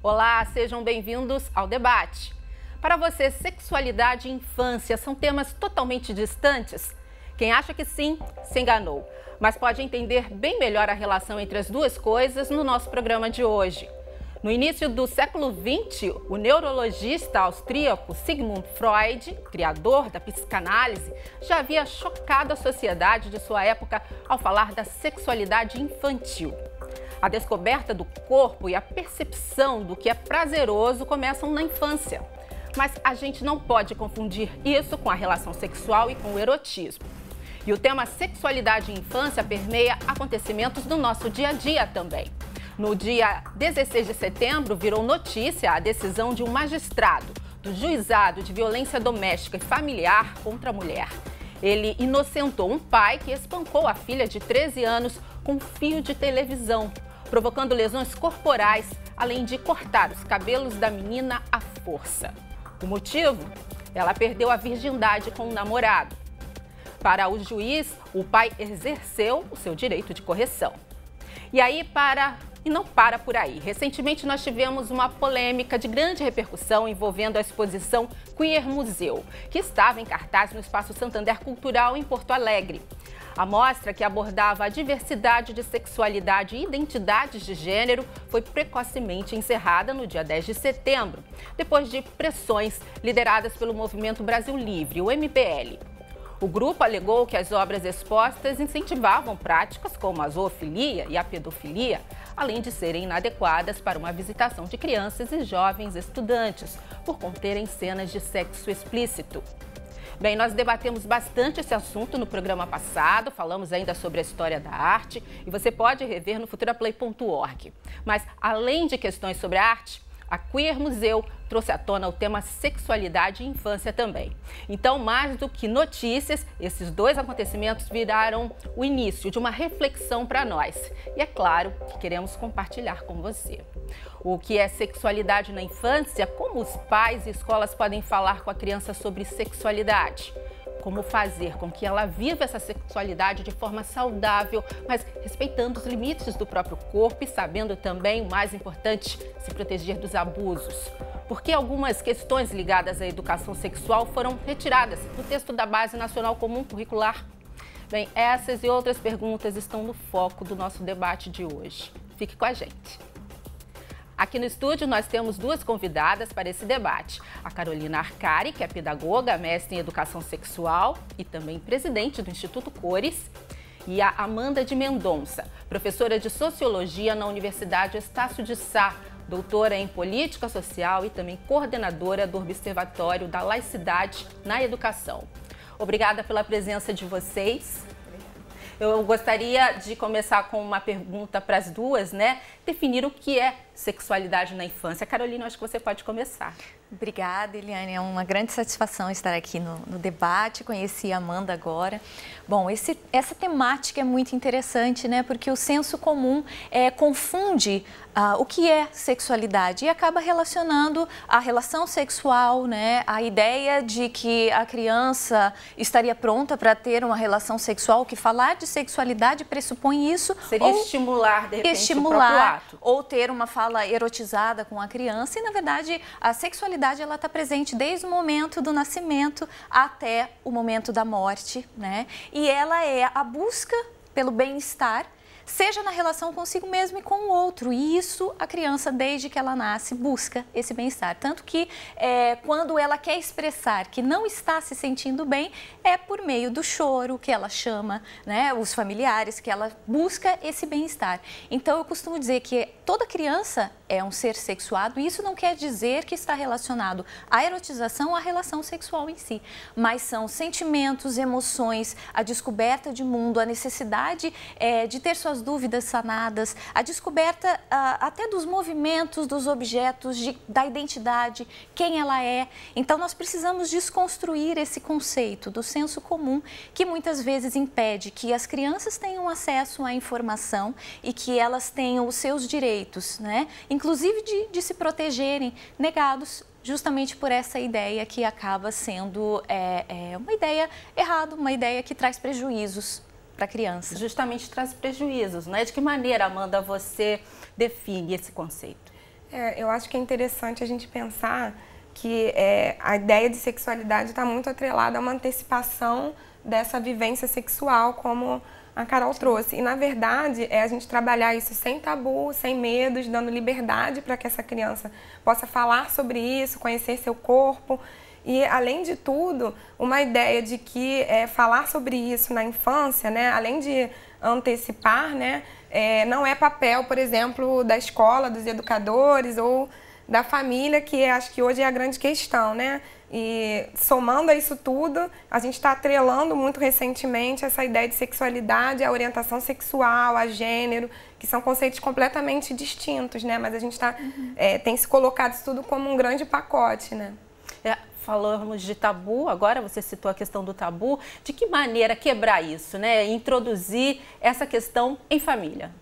Olá, sejam bem-vindos ao debate. Para você, sexualidade e infância são temas totalmente distantes? Quem acha que sim, se enganou. Mas pode entender bem melhor a relação entre as duas coisas no nosso programa de hoje. No início do século XX, o neurologista austríaco Sigmund Freud, criador da psicanálise, já havia chocado a sociedade de sua época ao falar da sexualidade infantil. A descoberta do corpo e a percepção do que é prazeroso começam na infância. Mas a gente não pode confundir isso com a relação sexual e com o erotismo. E o tema sexualidade e infância permeia acontecimentos do nosso dia a dia também. No dia 16 de setembro, virou notícia a decisão de um magistrado do Juizado de Violência Doméstica e Familiar contra a Mulher. Ele inocentou um pai que espancou a filha de 13 anos com um fio de televisão, provocando lesões corporais, além de cortar os cabelos da menina à força. O motivo? Ela perdeu a virgindade com o namorado. Para o juiz, o pai exerceu o seu direito de correção. E não para por aí. Recentemente nós tivemos uma polêmica de grande repercussão envolvendo a exposição Queer Museu, que estava em cartaz no Espaço Santander Cultural em Porto Alegre. A mostra, que abordava a diversidade de sexualidade e identidades de gênero, foi precocemente encerrada no dia 10 de setembro, depois de pressões lideradas pelo Movimento Brasil Livre, o MBL. O grupo alegou que as obras expostas incentivavam práticas como a zoofilia e a pedofilia, além de serem inadequadas para uma visitação de crianças e jovens estudantes, por conterem cenas de sexo explícito. Bem, nós debatemos bastante esse assunto no programa passado, falamos ainda sobre a história da arte e você pode rever no futuraplay.org. Mas, além de questões sobre a arte, a Queer Museu trouxe à tona o tema sexualidade e infância também. Então, mais do que notícias, esses dois acontecimentos viraram o início de uma reflexão para nós. E é claro que queremos compartilhar com você. O que é sexualidade na infância? Como os pais e escolas podem falar com a criança sobre sexualidade? Como fazer com que ela viva essa sexualidade de forma saudável, mas respeitando os limites do próprio corpo e sabendo também, o mais importante, se proteger dos abusos. Porque algumas questões ligadas à educação sexual foram retiradas do texto da Base Nacional Comum Curricular? Bem, essas e outras perguntas estão no foco do nosso debate de hoje. Fique com a gente. Aqui no estúdio nós temos duas convidadas para esse debate. A Carolina Arcari, que é pedagoga, mestre em educação sexual e também presidente do Instituto Cores. E a Amanda de Mendonça, professora de sociologia na Universidade Estácio de Sá, doutora em política social e também coordenadora do Observatório da Laicidade na Educação. Obrigada pela presença de vocês. Eu gostaria de começar com uma pergunta para as duas, né? Definir o que é sexualidade na infância. Carolina, acho que você pode começar. Obrigada, Eliane. É uma grande satisfação estar aqui no debate. Conheci a Amanda agora. Bom, essa temática é muito interessante, né? Porque o senso comum confunde o que é sexualidade e acaba relacionando a relação sexual, né? A ideia de que a criança estaria pronta para ter uma relação sexual, que falar de sexualidade pressupõe isso. Seria estimular, de repente, o próprio ato. Ou ter uma fala erotizada com a criança. E, na verdade, a sexualidade ela está presente desde o momento do nascimento até o momento da morte, né? E ela é a busca pelo bem-estar, seja na relação consigo mesmo e com o outro. E isso a criança, desde que ela nasce, busca esse bem-estar. Tanto que quando ela quer expressar que não está se sentindo bem, é por meio do choro que ela chama, né, os familiares, que ela busca esse bem-estar. Então, eu costumo dizer que toda criança é um ser sexuado, e isso não quer dizer que está relacionado à erotização, à relação sexual em si, mas são sentimentos, emoções, a descoberta de mundo, a necessidade de ter suas dúvidas sanadas, a descoberta até dos movimentos, dos objetos, da identidade, quem ela é. Então, nós precisamos desconstruir esse conceito do senso comum, que muitas vezes impede que as crianças tenham acesso à informação e que elas tenham os seus direitos, né? Inclusive de se protegerem, negados justamente por essa ideia que acaba sendo uma ideia errada, uma ideia que traz prejuízos para a criança. Justamente traz prejuízos, né? De que maneira, Amanda, você define esse conceito? Eu acho que é interessante a gente pensar que a ideia de sexualidade está muito atrelada a uma antecipação dessa vivência sexual, como a Carol trouxe. E, na verdade, a gente trabalhar isso sem tabu, sem medos, dando liberdade para que essa criança possa falar sobre isso, conhecer seu corpo. E, além de tudo, uma ideia de que falar sobre isso na infância, né, além de antecipar, né, não é papel, por exemplo, da escola, dos educadores ou da família, que acho que hoje é a grande questão, né? E somando a isso tudo, a gente está atrelando muito recentemente essa ideia de sexualidade, a orientação sexual, a gênero, que são conceitos completamente distintos, né? Mas a gente tem se colocado isso tudo como um grande pacote, né? Falamos de tabu, agora você citou a questão do tabu. De que maneira quebrar isso, né? Introduzir essa questão em família?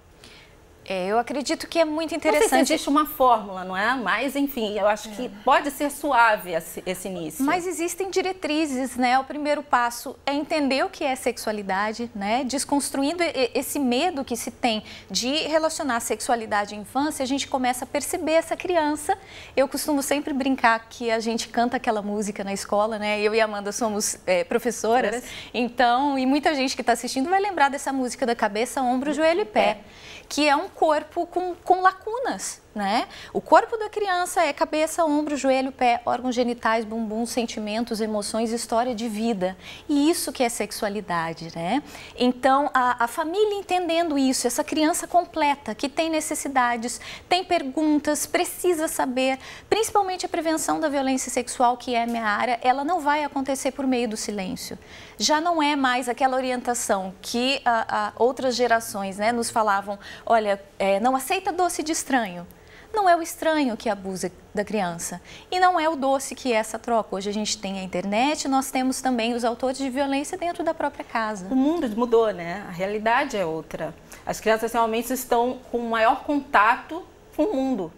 Eu acredito que é muito interessante. Não sei se existe uma fórmula, não é? Mas, enfim, eu acho que pode ser suave esse início. Mas existem diretrizes, né? O primeiro passo é entender o que é sexualidade, né? Desconstruindo esse medo que se tem de relacionar sexualidade à infância, a gente começa a perceber essa criança. Eu costumo sempre brincar que a gente canta aquela música na escola, né? Eu e a Amanda somos professoras, então, e muita gente que está assistindo vai lembrar dessa música da cabeça, ombro, joelho e pé. Que é um corpo com lacunas, né? O corpo da criança é cabeça, ombro, joelho, pé, órgãos genitais, bumbum, sentimentos, emoções, história de vida. E isso que é sexualidade, né? Então, a família entendendo isso, essa criança completa, que tem necessidades, tem perguntas, precisa saber, principalmente a prevenção da violência sexual, que é a minha área, ela não vai acontecer por meio do silêncio. Já não é mais aquela orientação que outras gerações, né, nos falavam, olha, não aceita doce de estranho. Não é o estranho que abusa da criança e não é o doce que é essa troca. Hoje a gente tem a internet, nós temos também os autores de violência dentro da própria casa. O mundo mudou, né? A realidade é outra. As crianças realmente estão com maior contato com o mundo.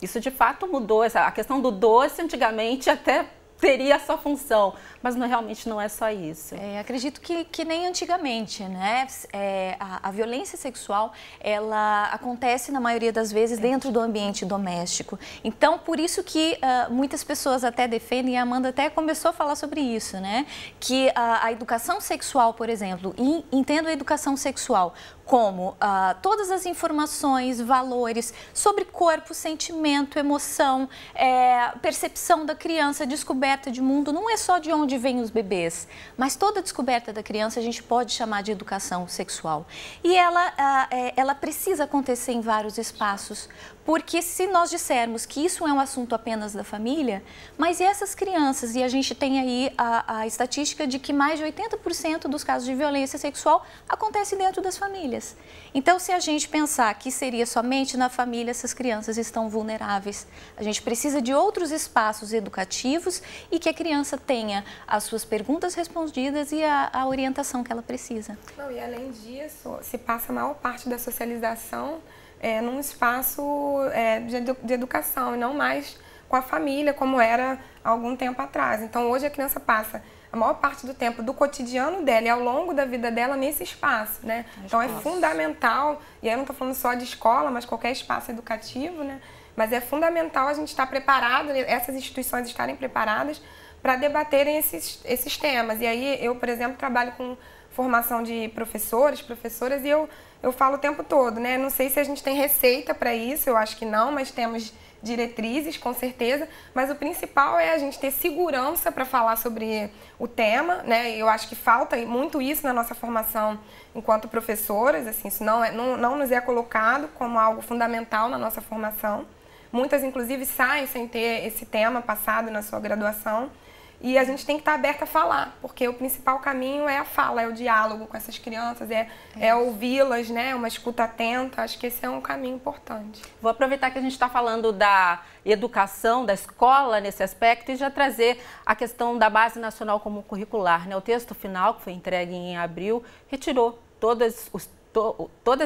Isso de fato mudou. A questão do doce antigamente até teria a sua função, mas realmente não é só isso. Acredito que nem antigamente, né? A violência sexual, ela acontece na maioria das vezes dentro do ambiente doméstico. Então, por isso que muitas pessoas até defendem, e a Amanda até começou a falar sobre isso, né? Que a educação sexual, por exemplo, entendo a educação sexual como todas as informações, valores sobre corpo, sentimento, emoção, percepção da criança, descoberta de mundo, não é só de onde vêm os bebês, mas toda descoberta da criança a gente pode chamar de educação sexual. E ela precisa acontecer em vários espaços, porque se nós dissermos que isso é um assunto apenas da família, mas e essas crianças? E a gente tem aí a estatística de que mais de 80% dos casos de violência sexual acontece dentro das famílias. Então, se a gente pensar que seria somente na família, essas crianças estão vulneráveis. A gente precisa de outros espaços educativos e que a criança tenha as suas perguntas respondidas e a orientação que ela precisa. Não, e além disso, se passa a maior parte da socialização num espaço de educação e não mais com a família, como era há algum tempo atrás. Então, hoje a criança passa a maior parte do tempo do cotidiano dela e ao longo da vida dela nesse espaço, né? Então, é fundamental, e aí eu não estou falando só de escola, mas qualquer espaço educativo, né? Mas é fundamental a gente estar preparado, essas instituições estarem preparadas para debaterem esses temas. E aí, eu, por exemplo, trabalho com formação de professores, professoras, e eu falo o tempo todo, né? Não sei se a gente tem receita para isso, eu acho que não, mas temos diretrizes, com certeza, mas o principal é a gente ter segurança para falar sobre o tema, né? Eu acho que falta muito isso na nossa formação enquanto professoras, assim, isso não nos é colocado como algo fundamental na nossa formação. Muitas, inclusive, saem sem ter esse tema passado na sua graduação. E a gente tem que estar aberta a falar, porque o principal caminho é a fala, é o diálogo com essas crianças, é ouvi-las, né? Uma escuta atenta. Acho que esse é um caminho importante. Vou aproveitar que a gente está falando da educação, da escola nesse aspecto e já trazer a questão da Base Nacional Comum Curricular, né? O texto final, que foi entregue em abril, retirou todas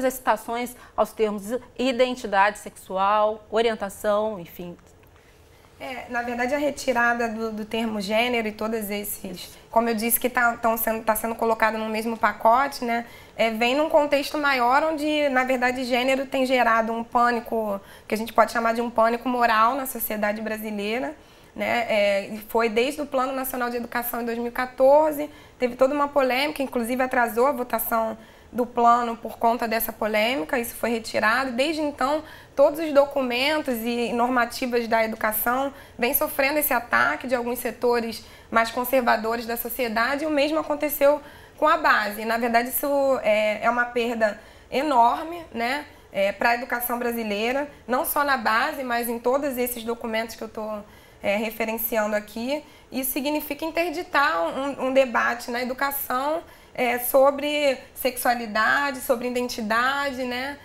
as citações aos termos identidade sexual, orientação, enfim. Na verdade, a retirada do termo gênero e todos esses, como eu disse, que tá sendo colocado no mesmo pacote, né? Vem num contexto maior onde, na verdade, gênero tem gerado um pânico, que a gente pode chamar de um pânico moral na sociedade brasileira, né? Foi desde o Plano Nacional de Educação em 2014, teve toda uma polêmica, inclusive atrasou a votação do plano por conta dessa polêmica, isso foi retirado. Desde então, todos os documentos e normativas da educação vêm sofrendo esse ataque de alguns setores mais conservadores da sociedade, e o mesmo aconteceu com a base. Na verdade, isso é uma perda enorme, né, para a educação brasileira, não só na base, mas em todos esses documentos que eu estou referenciando aqui. Isso significa interditar um debate na educação sobre sexualidade, sobre identidade, né?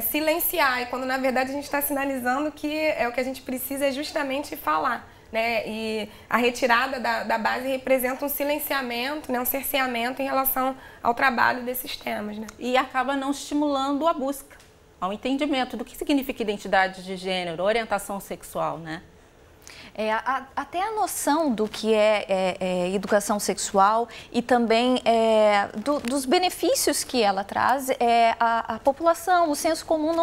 Silenciar, e quando na verdade a gente está sinalizando que o que a gente precisa é justamente falar, né? E a retirada da base representa um silenciamento, né? Um cerceamento em relação ao trabalho desses temas, né? E acaba não estimulando a busca, ao entendimento do que significa identidade de gênero, orientação sexual, né? Até a noção do que é educação sexual e também dos benefícios que ela traz, a população, o senso comum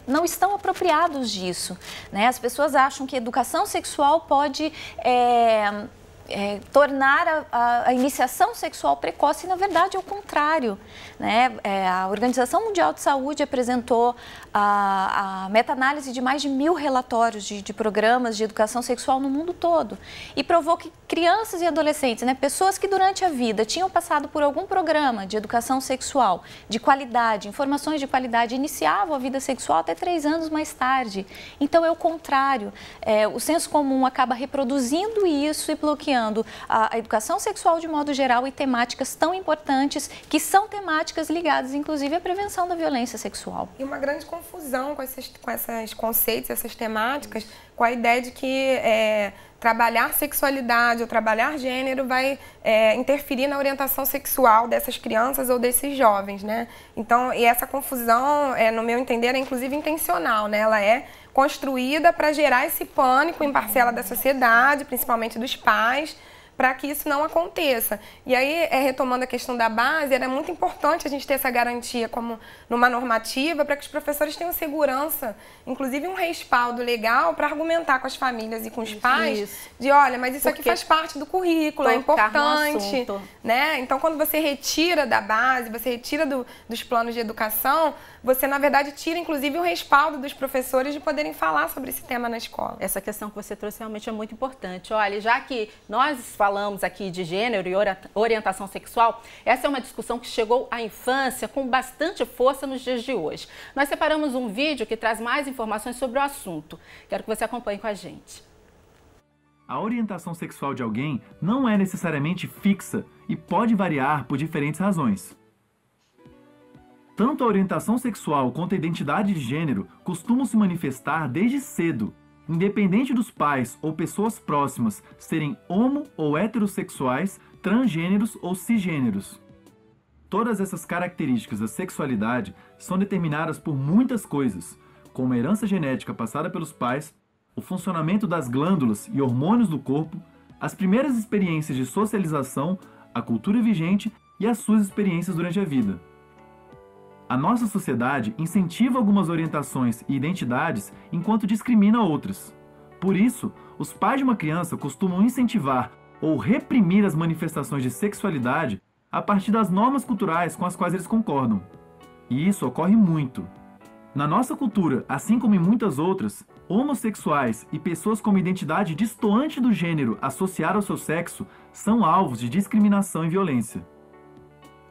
não estão apropriados disso, né? As pessoas acham que educação sexual pode tornar a iniciação sexual precoce, e na verdade é o contrário, né? A Organização Mundial de Saúde apresentou a meta-análise de mais de 1000 relatórios de programas de educação sexual no mundo todo, e provou que crianças e adolescentes, né, pessoas que durante a vida tinham passado por algum programa de educação sexual de qualidade, informações de qualidade, iniciavam a vida sexual até 3 anos mais tarde. Então é o contrário, o senso comum acaba reproduzindo isso e bloqueando a educação sexual de modo geral e temáticas tão importantes, que são temáticas ligadas inclusive à prevenção da violência sexual. E uma grande confusão com esses conceitos, essas temáticas, com a ideia de que trabalhar sexualidade ou trabalhar gênero vai interferir na orientação sexual dessas crianças ou desses jovens, né? Então, e essa confusão, no meu entender, é inclusive intencional, né? Ela é construída para gerar esse pânico em parcela da sociedade, principalmente dos pais, para que isso não aconteça. E aí, retomando a questão da base, era muito importante a gente ter essa garantia como numa normativa, para que os professores tenham segurança, inclusive um respaldo legal para argumentar com as famílias e com os pais, de olha, mas isso aqui faz parte do currículo, é importante, né? Então, quando você retira da base, você retira dos planos de educação, você, na verdade, tira, inclusive, o respaldo dos professores de poderem falar sobre esse tema na escola. Essa questão que você trouxe realmente é muito importante. Olha, já que nós falamos aqui de gênero e orientação sexual, essa é uma discussão que chegou à infância com bastante força nos dias de hoje. Nós separamos um vídeo que traz mais informações sobre o assunto. Quero que você acompanhe com a gente. A orientação sexual de alguém não é necessariamente fixa e pode variar por diferentes razões. Tanto a orientação sexual quanto a identidade de gênero costumam se manifestar desde cedo, independente dos pais ou pessoas próximas serem homo- ou heterossexuais, transgêneros ou cisgêneros. Todas essas características da sexualidade são determinadas por muitas coisas, como a herança genética passada pelos pais, o funcionamento das glândulas e hormônios do corpo, as primeiras experiências de socialização, a cultura vigente e as suas experiências durante a vida. A nossa sociedade incentiva algumas orientações e identidades enquanto discrimina outras. Por isso, os pais de uma criança costumam incentivar ou reprimir as manifestações de sexualidade a partir das normas culturais com as quais eles concordam. E isso ocorre muito. Na nossa cultura, assim como em muitas outras, homossexuais e pessoas com uma identidade distoante do gênero associada ao seu sexo são alvos de discriminação e violência.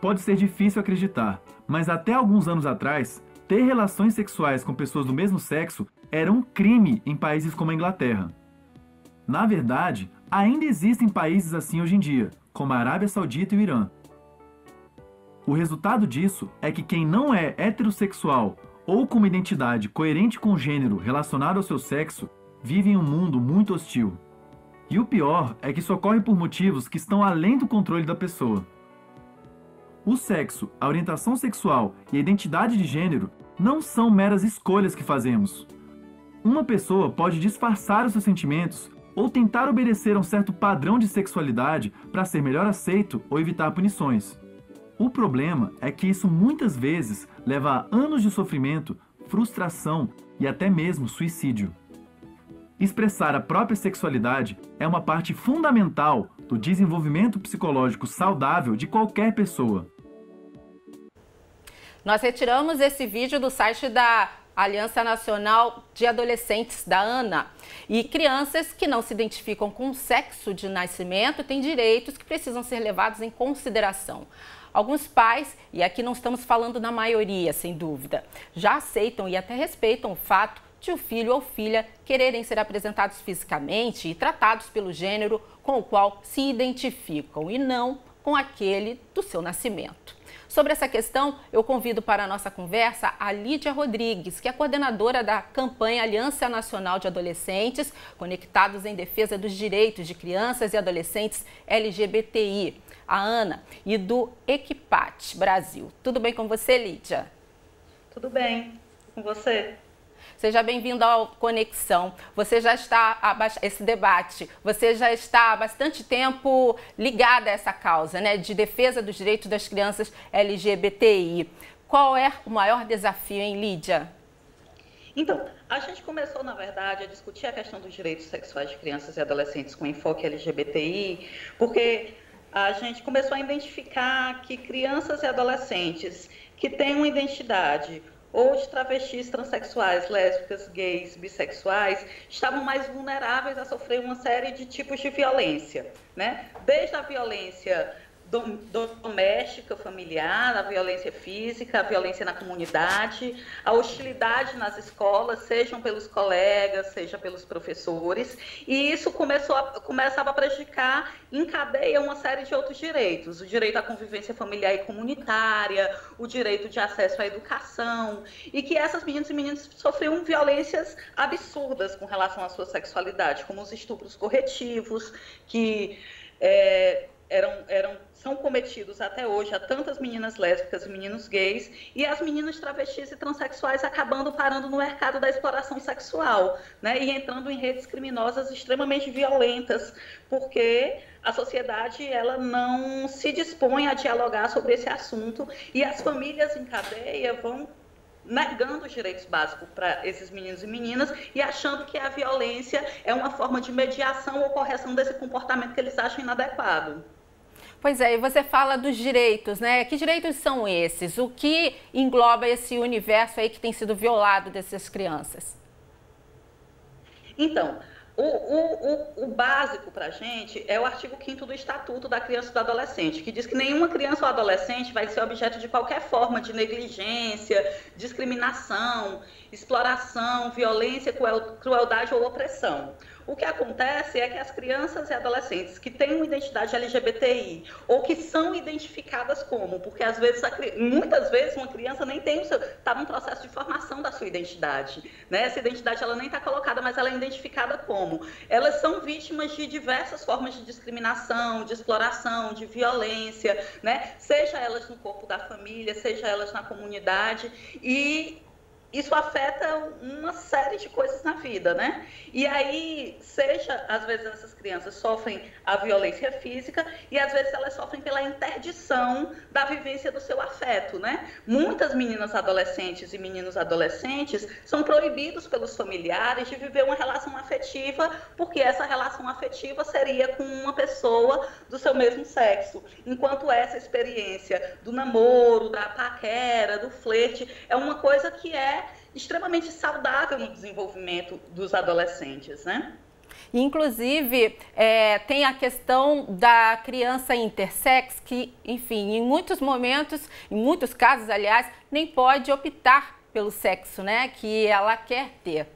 Pode ser difícil acreditar, mas até alguns anos atrás, ter relações sexuais com pessoas do mesmo sexo era um crime em países como a Inglaterra. Na verdade, ainda existem países assim hoje em dia, como a Arábia Saudita e o Irã. O resultado disso é que quem não é heterossexual ou com uma identidade coerente com o gênero relacionado ao seu sexo vive em um mundo muito hostil. E o pior é que isso ocorre por motivos que estão além do controle da pessoa. O sexo, a orientação sexual e a identidade de gênero não são meras escolhas que fazemos. Uma pessoa pode disfarçar os seus sentimentos ou tentar obedecer a um certo padrão de sexualidade para ser melhor aceito ou evitar punições. O problema é que isso muitas vezes leva a anos de sofrimento, frustração e até mesmo suicídio. Expressar a própria sexualidade é uma parte fundamental do desenvolvimento psicológico saudável de qualquer pessoa. Nós retiramos esse vídeo do site da Aliança Nacional de Adolescentes, da ANA. E crianças que não se identificam com o sexo de nascimento têm direitos que precisam ser levados em consideração. Alguns pais, e aqui não estamos falando na maioria, sem dúvida, já aceitam e até respeitam o fato de o filho ou filha quererem ser apresentados fisicamente e tratados pelo gênero com o qual se identificam e não com aquele do seu nascimento. Sobre essa questão, eu convido para a nossa conversa a Lídia Rodrigues, que é coordenadora da campanha Aliança Nacional de Adolescentes Conectados em Defesa dos Direitos de Crianças e Adolescentes LGBTI, a ANA, e do Equipat Brasil. Tudo bem com você, Lídia? Tudo bem, com você? Seja bem-vindo ao Conexão. Você já está esse debate. Você já está há bastante tempo ligada a essa causa, né, de defesa dos direitos das crianças LGBTI. Qual é o maior desafio, hein, Lídia? Então, a gente começou, na verdade, a discutir a questão dos direitos sexuais de crianças e adolescentes com enfoque LGBTI, porque a gente começou a identificar que crianças e adolescentes que têm uma identidade ou de travestis, transexuais, lésbicas, gays, bissexuais, estavam mais vulneráveis a sofrer uma série de tipos de violência, né? Desde a violência doméstica, familiar, a violência física, a violência na comunidade, a hostilidade nas escolas, sejam pelos colegas, seja pelos professores, e isso começava a prejudicar em cadeia uma série de outros direitos, o direito à convivência familiar e comunitária, o direito de acesso à educação, e que essas meninas e meninos sofriam violências absurdas com relação à sua sexualidade, como os estupros corretivos, que são cometidos até hoje a tantas meninas lésbicas e meninos gays, e as meninas travestis e transexuais acabando parando no mercado da exploração sexual, né, e entrando em redes criminosas extremamente violentas, porque a sociedade ela não se dispõe a dialogar sobre esse assunto, e as famílias em cadeia vão negando os direitos básicos para esses meninos e meninas e achando que a violência é uma forma de mediação ou correção desse comportamento que eles acham inadequado. Pois é, e você fala dos direitos, né? Que direitos são esses? O que engloba esse universo aí que tem sido violado dessas crianças? Então, o básico para a gente é o artigo 5º do Estatuto da Criança e do Adolescente, que diz que nenhuma criança ou adolescente vai ser objeto de qualquer forma de negligência, discriminação, exploração, violência, crueldade ou opressão. O que acontece é que as crianças e adolescentes que têm uma identidade LGBTI ou que são identificadas como, porque às vezes, muitas vezes uma criança nem tem está num processo de formação da sua identidade, né? Essa identidade ela nem está colocada, mas ela é identificada como. Elas são vítimas de diversas formas de discriminação, de exploração, de violência, né? Seja elas no corpo da família, seja elas na comunidade, e isso afeta uma série de coisas na vida, né? E aí, às vezes essas crianças sofrem a violência física e às vezes elas sofrem pela interdição da vivência do seu afeto, né? Muitas meninas adolescentes e meninos adolescentes são proibidos pelos familiares de viver uma relação afetiva, porque essa relação afetiva seria com uma pessoa do seu mesmo sexo, enquanto essa experiência do namoro, da paquera, do flerte, é uma coisa que é extremamente saudável no desenvolvimento dos adolescentes, né? Inclusive, tem a questão da criança intersex, que, enfim, em muitos momentos, em muitos casos, aliás, nem pode optar pelo sexo, né, que ela quer ter.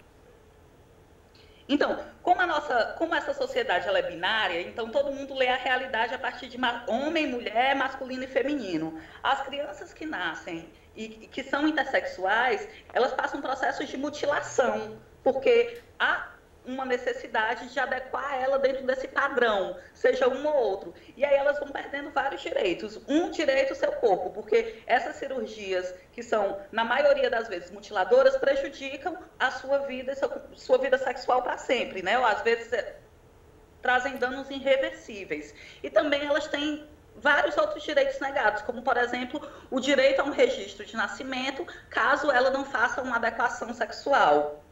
Então, como essa sociedade ela é binária, então todo mundo lê a realidade a partir de homem, mulher, masculino e feminino. As crianças que nascem e que são intersexuais, elas passam processos de mutilação, porque há uma necessidade de adequar ela dentro desse padrão, seja um ou outro. E aí elas vão perdendo vários direitos. Um direito, seu corpo, porque essas cirurgias, que são, na maioria das vezes, mutiladoras, prejudicam a sua vida sexual para sempre, né? Ou às vezes trazem danos irreversíveis. E também elas têm vários outros direitos negados, como, por exemplo, o direito a um registro de nascimento, caso ela não faça uma adequação sexual.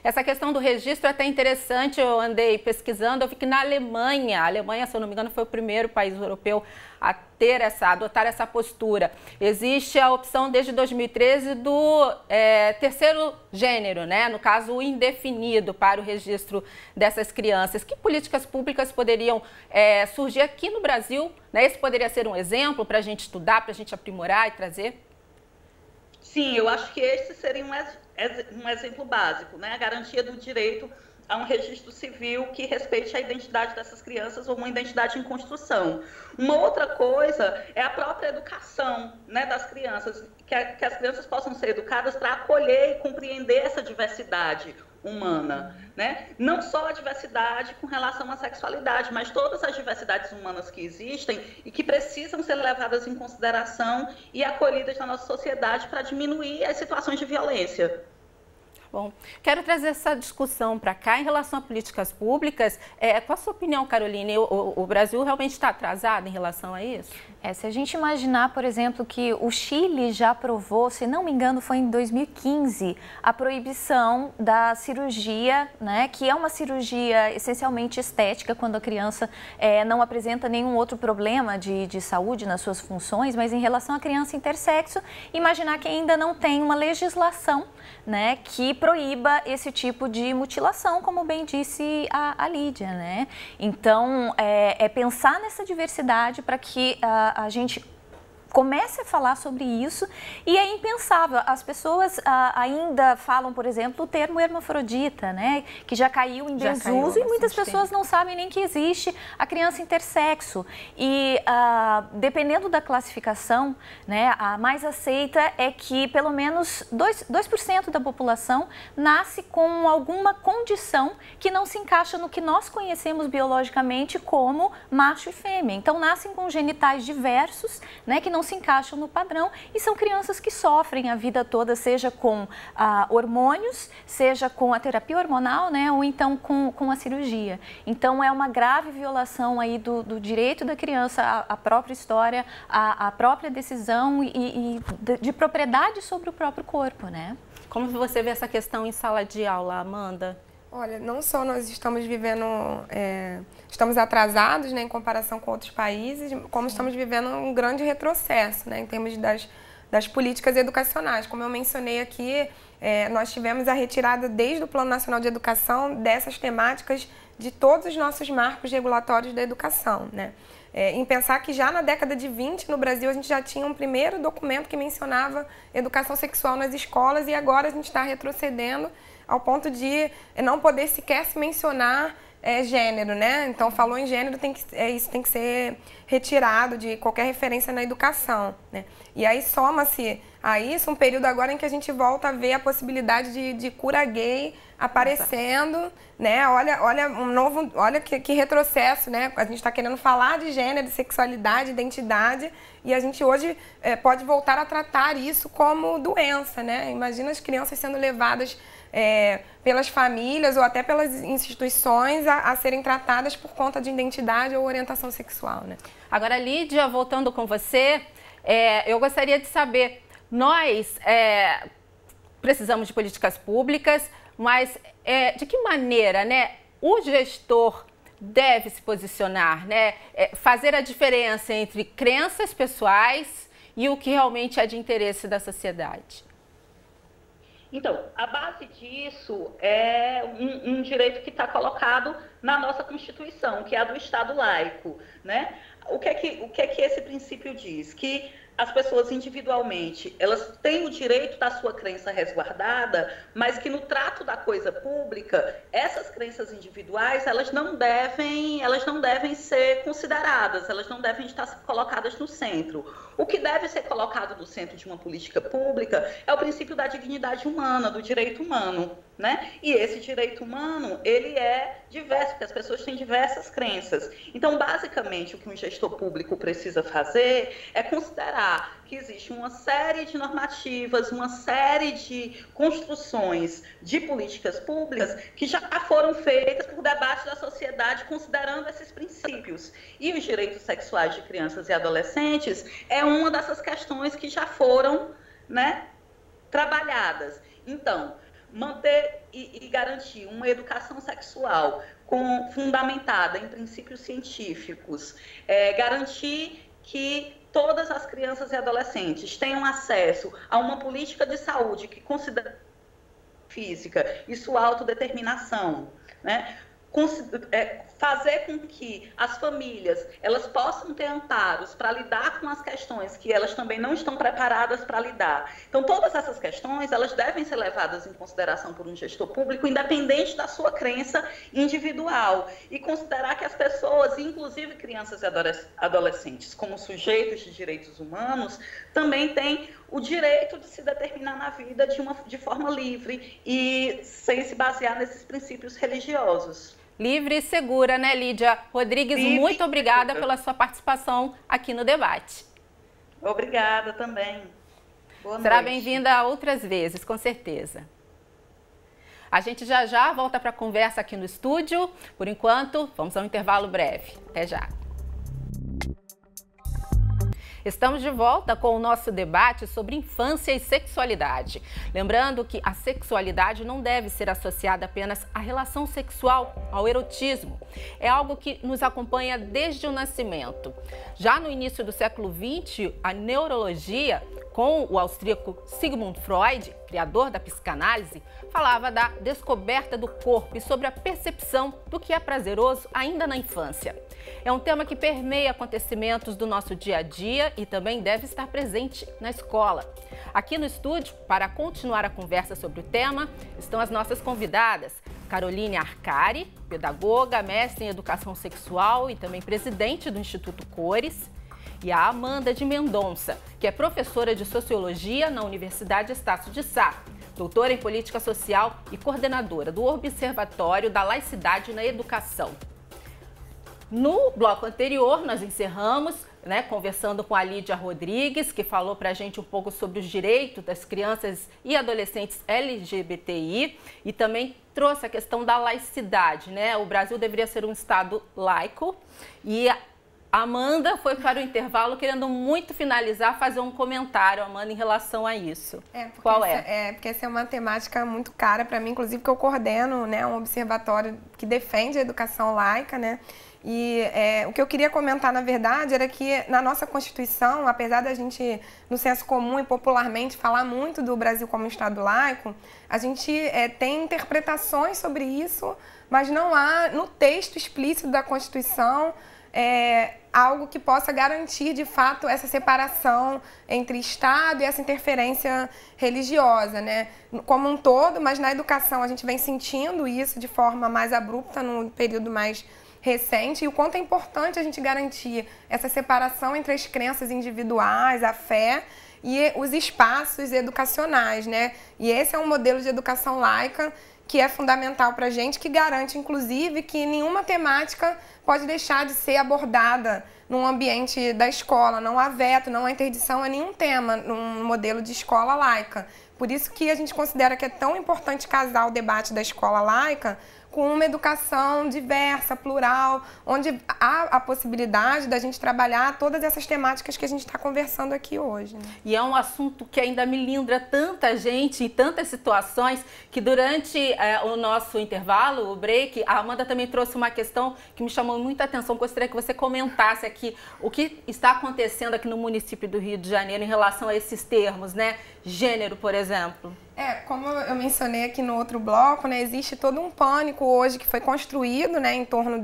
Essa questão do registro é até interessante, eu andei pesquisando, eu vi que na Alemanha, se eu não me engano, foi o primeiro país europeu a adotar essa postura. Existe a opção desde 2013 do terceiro gênero, né? No caso, o indefinido para o registro dessas crianças. Que políticas públicas poderiam surgir aqui no Brasil? Né? Esse poderia ser um exemplo para a gente estudar, para a gente aprimorar e trazer? Sim, eu acho que esse seria um exemplo básico, né? A garantia do direito a um registro civil que respeite a identidade dessas crianças ou uma identidade em construção. Uma outra coisa é a própria educação, né, das crianças, que as crianças possam ser educadas para acolher e compreender essa diversidade humana, né? Não só a diversidade com relação à sexualidade, mas todas as diversidades humanas que existem e que precisam ser levadas em consideração e acolhidas na nossa sociedade para diminuir as situações de violência. Bom, quero trazer essa discussão para cá em relação a políticas públicas. Qual a sua opinião, Caroline? O Brasil realmente está atrasado em relação a isso? Se a gente imaginar, por exemplo, que o Chile já aprovou, se não me engano, foi em 2015, a proibição da cirurgia, né, que é uma cirurgia essencialmente estética, quando a criança não apresenta nenhum outro problema de saúde nas suas funções, mas em relação à criança intersexo, imaginar que ainda não tem uma legislação, né, que proíba esse tipo de mutilação, como bem disse a Lídia, né? Então, pensar nessa diversidade para que a gente comece a falar sobre isso, e é impensável. As pessoas ainda falam, por exemplo, o termo hermafrodita, né, que já caiu em desuso, e muitas pessoas não sabem nem que existe a criança intersexo. E dependendo da classificação, né, a mais aceita é que pelo menos 2% da população nasce com alguma condição que não se encaixa no que nós conhecemos biologicamente como macho e fêmea. Então, nascem com genitais diversos, né, que não se encaixam no padrão, e são crianças que sofrem a vida toda, seja com hormônios, seja com a terapia hormonal, né, ou então com a cirurgia. Então, é uma grave violação aí do direito da criança à própria história, à própria decisão e de propriedade sobre o próprio corpo, né? Como você vê essa questão em sala de aula, Amanda? Olha, não só nós estamos vivendo, estamos atrasados, né, em comparação com outros países, como estamos vivendo um grande retrocesso, né, em termos das políticas educacionais. Como eu mencionei aqui, nós tivemos a retirada desde o Plano Nacional de Educação dessas temáticas de todos os nossos marcos regulatórios da educação, né? Em pensar que já na década de 20, no Brasil, a gente já tinha um primeiro documento que mencionava educação sexual nas escolas, e agora a gente está retrocedendo ao ponto de não poder sequer se mencionar gênero, né? Então, falou em gênero, isso tem que ser retirado de qualquer referência na educação, né? E aí soma-se a isso um período agora em que a gente volta a ver a possibilidade de cura gay aparecendo, né? Olha que retrocesso, né? A gente está querendo falar de gênero, sexualidade, identidade, e a gente hoje pode voltar a tratar isso como doença, né? Imagina as crianças sendo levadas pelas famílias ou até pelas instituições a serem tratadas por conta de identidade ou orientação sexual, né? Agora, Lídia, voltando com você, eu gostaria de saber, nós precisamos de políticas públicas, mas de que maneira, né, o gestor deve se posicionar, né? Fazer a diferença entre crenças pessoais e o que realmente é de interesse da sociedade. Então, a base disso é um direito que está colocado na nossa Constituição, que é a do Estado laico, né? O que é que esse princípio diz? Que as pessoas individualmente, elas têm o direito da sua crença resguardada, mas que no trato da coisa pública, essas crenças individuais, elas não devem ser consideradas, elas não devem estar colocadas no centro. O que deve ser colocado no centro de uma política pública é o princípio da dignidade humana, do direito humano, né? E esse direito humano, ele é diverso, porque as pessoas têm diversas crenças. Então, basicamente, o que um gestor público precisa fazer é considerar considerar que existe uma série de normativas, uma série de construções de políticas públicas que já foram feitas por debate da sociedade considerando esses princípios. E os direitos sexuais de crianças e adolescentes é uma dessas questões que já foram, né, trabalhadas. Então, manter e garantir uma educação sexual fundamentada em princípios científicos, garantir que todas as crianças e adolescentes tenham acesso a uma política de saúde que considera física e sua autodeterminação, né? Fazer com que as famílias elas possam ter amparos para lidar com as questões que elas também não estão preparadas para lidar. Então, todas essas questões elas devem ser levadas em consideração por um gestor público, independente da sua crença individual, e considerar que as pessoas, inclusive crianças e adolescentes, como sujeitos de direitos humanos, também têm o direito de se determinar na vida de forma livre e sem se basear nesses princípios religiosos. Livre e segura, né, Lídia Rodrigues? Livre muito obrigada pela sua participação aqui no debate. Obrigada também. Boa noite. Será bem-vinda outras vezes, com certeza. A gente já volta para a conversa aqui no estúdio. Por enquanto, vamos a um intervalo breve. Até já. Estamos de volta com o nosso debate sobre infância e sexualidade. Lembrando que a sexualidade não deve ser associada apenas à relação sexual, ao erotismo. É algo que nos acompanha desde o nascimento. Já no início do século XX, a neurologia, com o austríaco Sigmund Freud, criador da psicanálise, falava da descoberta do corpo e sobre a percepção do que é prazeroso ainda na infância. É um tema que permeia acontecimentos do nosso dia a dia e também deve estar presente na escola. Aqui no estúdio, para continuar a conversa sobre o tema, estão as nossas convidadas. Caroline Arcari, pedagoga, mestre em educação sexual e também presidente do Instituto Cores. E a Amanda de Mendonça, que é professora de Sociologia na Universidade Estácio de Sá, doutora em Política Social e coordenadora do Observatório da Laicidade na Educação. No bloco anterior, nós encerramos, conversando com a Lídia Rodrigues, que falou para a gente um pouco sobre os direitos das crianças e adolescentes LGBTI e também trouxe a questão da laicidade, né? O Brasil deveria ser um Estado laico e a Amanda foi para o intervalo querendo muito finalizar, fazer um comentário, Amanda, em relação a isso. Qual é? Porque essa é uma temática muito cara para mim, inclusive que eu coordeno, né, um observatório que defende a educação laica, né? E o que eu queria comentar, na verdade, era que na nossa Constituição, apesar da gente, no senso comum e popularmente, falar muito do Brasil como Estado laico, a gente tem interpretações sobre isso, mas não há, no texto explícito da Constituição, algo que possa garantir, de fato, essa separação entre Estado e essa interferência religiosa, né? Como um todo, mas na educação a gente vem sentindo isso de forma mais abrupta no período mais recente, e o quanto é importante a gente garantir essa separação entre as crenças individuais, a fé e os espaços educacionais, né? E esse é um modelo de educação laica que é fundamental para a gente, que garante, inclusive, que nenhuma temática pode deixar de ser abordada num ambiente da escola. Não há veto, não há interdição a nenhum tema num modelo de escola laica. Por isso que a gente considera que é tão importante casar o debate da escola laica com uma educação diversa, plural, onde há a possibilidade da gente trabalhar todas essas temáticas que a gente está conversando aqui hoje, né? E é um assunto que ainda melindra tanta gente em tantas situações que durante o nosso intervalo, o break, a Amanda também trouxe uma questão que me chamou muita atenção. Gostaria que você comentasse aqui o que está acontecendo aqui no município do Rio de Janeiro em relação a esses termos, né? Gênero, por exemplo. Como eu mencionei aqui no outro bloco, né, existe todo um pânico hoje que foi construído, né, em torno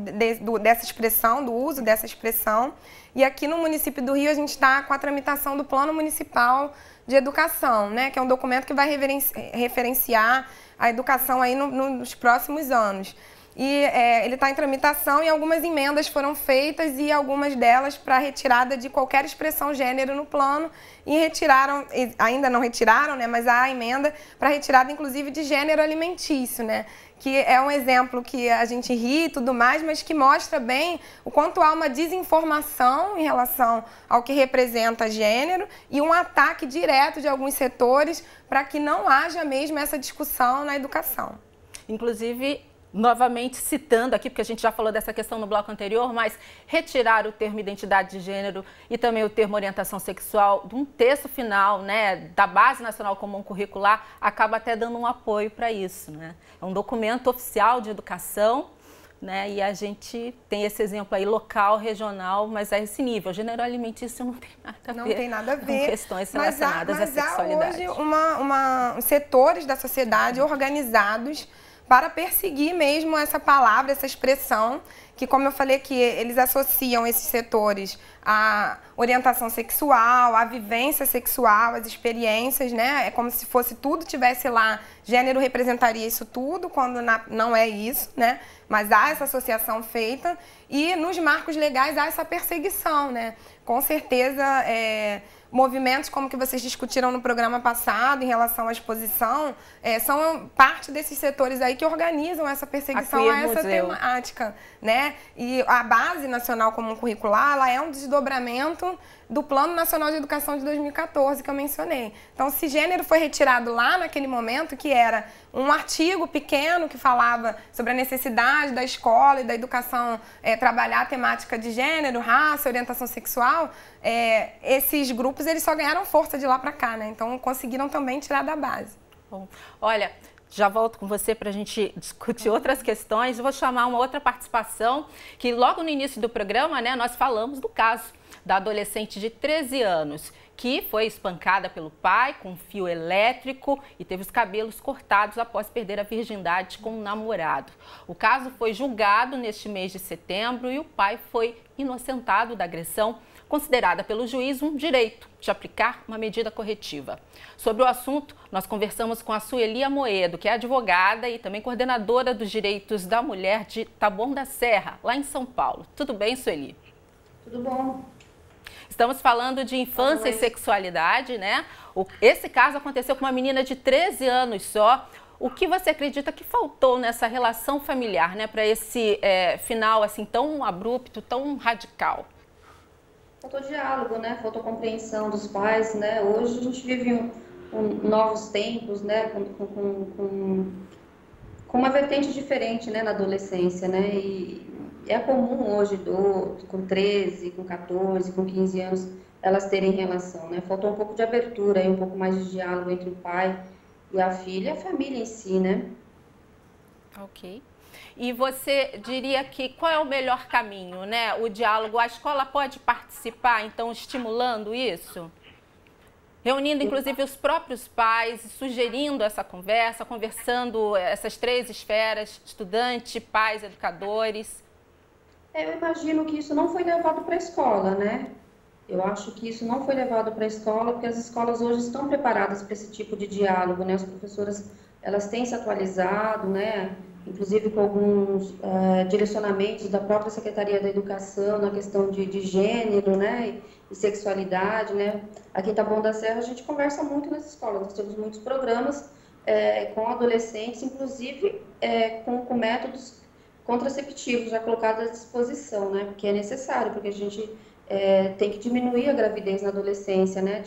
dessa expressão, do uso dessa expressão. E aqui no município do Rio a gente está com a tramitação do Plano Municipal de Educação, né, que é um documento que vai referenciar a educação aí nos próximos anos. E ele está em tramitação e algumas emendas foram feitas e algumas delas para retirada de qualquer expressão gênero no plano, e retiraram, ainda não retiraram, né, mas há a emenda para retirada inclusive de gênero alimentício, né, que é um exemplo que a gente ri e tudo mais, mas que mostra bem o quanto há uma desinformação em relação ao que representa gênero e um ataque direto de alguns setores para que não haja mesmo essa discussão na educação. Inclusive, novamente citando aqui, porque a gente já falou dessa questão no bloco anterior, mas retirar o termo identidade de gênero e também o termo orientação sexual de um texto final, né, da Base Nacional Comum Curricular, acaba até dando um apoio para isso, né? É um documento oficial de educação, né, e a gente tem esse exemplo aí local, regional, mas a esse nível. Gênero alimentício não tem nada a ver. Não tem nada a ver. Com questões relacionadas à sexualidade. Há hoje setores da sociedade organizados para perseguir mesmo essa palavra, essa expressão, que, como eu falei aqui, eles associam esses setores à orientação sexual, à vivência sexual, às experiências, né? É como se fosse tudo tivesse lá, gênero representaria isso tudo, quando não é isso, né? Mas há essa associação feita e nos marcos legais há essa perseguição, né? Com certeza, movimentos como que vocês discutiram no programa passado em relação à exposição, são parte desses setores aí que organizam essa perseguição a essa temática, né? E a Base Nacional Comum Curricular, ela é um desdobramento do Plano Nacional de Educação de 2014, que eu mencionei. Então, se gênero foi retirado lá naquele momento, que era um artigo pequeno que falava sobre a necessidade da escola e da educação trabalhar a temática de gênero, raça, orientação sexual, esses grupos eles só ganharam força de lá para cá, né? Então, conseguiram também tirar da base. Bom, olha, já volto com você para a gente discutir outras questões. Eu vou chamar uma outra participação, que logo no início do programa, né, nós falamos do caso da adolescente de 13 anos, que foi espancada pelo pai com um fio elétrico e teve os cabelos cortados após perder a virgindade com um namorado. O caso foi julgado neste mês de setembro e o pai foi inocentado da agressão, considerada pelo juiz um direito de aplicar uma medida corretiva. Sobre o assunto, nós conversamos com a Sueli Amoedo, que é advogada e também coordenadora dos direitos da mulher de Taboão da Serra, lá em São Paulo. Tudo bem, Sueli? Tudo bom. Estamos falando de infância e sexualidade, né? Esse caso aconteceu com uma menina de 13 anos só. O que você acredita que faltou nessa relação familiar, né, para esse final assim tão abrupto, tão radical? Faltou diálogo, né? Faltou compreensão dos pais, né? Hoje a gente vive novos tempos, né? Com uma vertente diferente, né, na adolescência, né? E é comum hoje, com 13, com 14, com 15 anos, elas terem relação, né? Faltou um pouco de abertura, um pouco mais de diálogo entre o pai e a filha e a família em si, né? Ok. E você diria que qual é o melhor caminho, né? O diálogo, a escola pode participar, então, estimulando isso? Reunindo, inclusive, os próprios pais, sugerindo essa conversa, conversando essas três esferas, estudante, pais, educadores. Eu imagino que isso não foi levado para a escola, né? Eu acho que isso não foi levado para a escola, porque as escolas hoje estão preparadas para esse tipo de diálogo, né? As professoras, elas têm se atualizado, né? Inclusive com alguns direcionamentos da própria Secretaria da Educação na questão de gênero, né? E sexualidade, né? Aqui em Taboão da Serra a gente conversa muito nas escolas, nós temos muitos programas com adolescentes, inclusive com métodos contraceptivos já colocados à disposição, né? Porque é necessário, porque a gente tem que diminuir a gravidez na adolescência, né?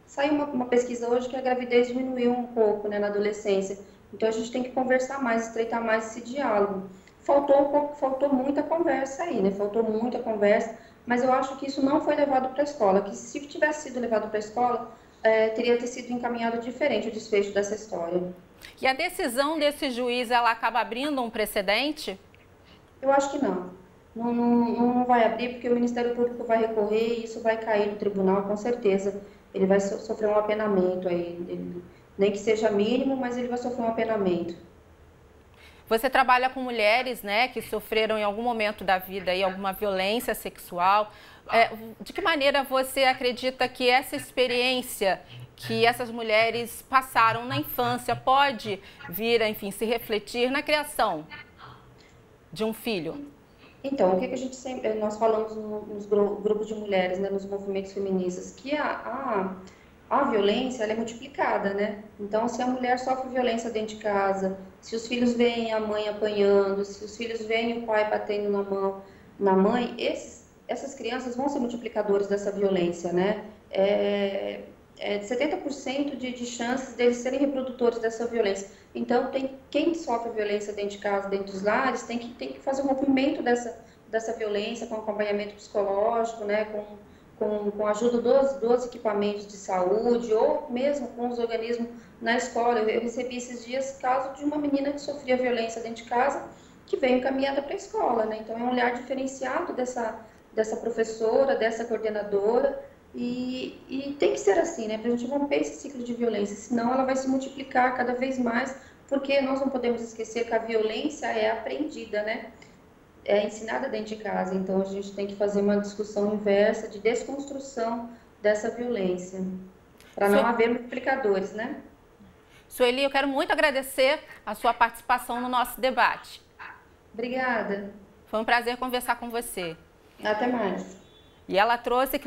Saiu uma pesquisa hoje que a gravidez diminuiu um pouco, né, na adolescência. Então a gente tem que conversar mais, estreitar mais esse diálogo. Faltou muita conversa aí, né? Faltou muita conversa, mas eu acho que isso não foi levado para a escola, que se tivesse sido levado para a escola, teria ter sido encaminhado diferente o desfecho dessa história. E a decisão desse juiz, ela acaba abrindo um precedente? Eu acho que não. Não vai abrir, porque o Ministério Público vai recorrer e isso vai cair no tribunal, com certeza. Ele vai sofrer um apenamento aí, nem que seja mínimo, mas ele vai sofrer um apenamento. Você trabalha com mulheres, né, que sofreram em algum momento da vida aí alguma violência sexual. De que maneira você acredita que essa experiência que essas mulheres passaram na infância pode vir a, enfim, se refletir na criação de um filho? Então, o que a gente nós falamos nos grupos de mulheres, né, nos movimentos feministas, que a violência ela é multiplicada, né? Então, se a mulher sofre violência dentro de casa, se os filhos veem a mãe apanhando, se os filhos veem o pai batendo na mãe, essas crianças vão ser multiplicadores dessa violência, né? 70% de chances deles serem reprodutores dessa violência. Então, quem sofre violência dentro de casa, dentro dos lares, tem que fazer um rompimento dessa violência com acompanhamento psicológico, né? Com a ajuda dos equipamentos de saúde ou mesmo com os organismos na escola. Eu recebi esses dias caso de uma menina que sofria violência dentro de casa que veio encaminhada para a escola, né? Então, é um olhar diferenciado dessa professora, dessa coordenadora e tem que ser assim, né? Para a gente romper esse ciclo de violência, senão ela vai se multiplicar cada vez mais, porque nós não podemos esquecer que a violência é aprendida, né? É ensinada dentro de casa, então a gente tem que fazer uma discussão inversa de desconstrução dessa violência, para não haver multiplicadores, né? Sueli, eu quero muito agradecer a sua participação no nosso debate. Obrigada. Foi um prazer conversar com você. Até mais. E ela trouxe,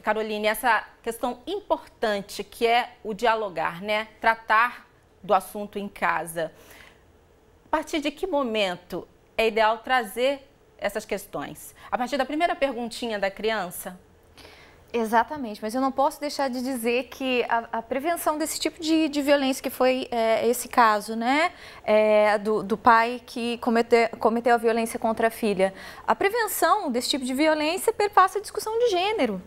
Caroline, essa questão importante que é o dialogar, né? Tratar do assunto em casa. A partir de que momento é ideal trazer essas questões? A partir da primeira perguntinha da criança? Exatamente, mas eu não posso deixar de dizer que a prevenção desse tipo de violência, que foi esse caso, né, do pai que cometeu a violência contra a filha, a prevenção desse tipo de violência perpassa a discussão de gênero.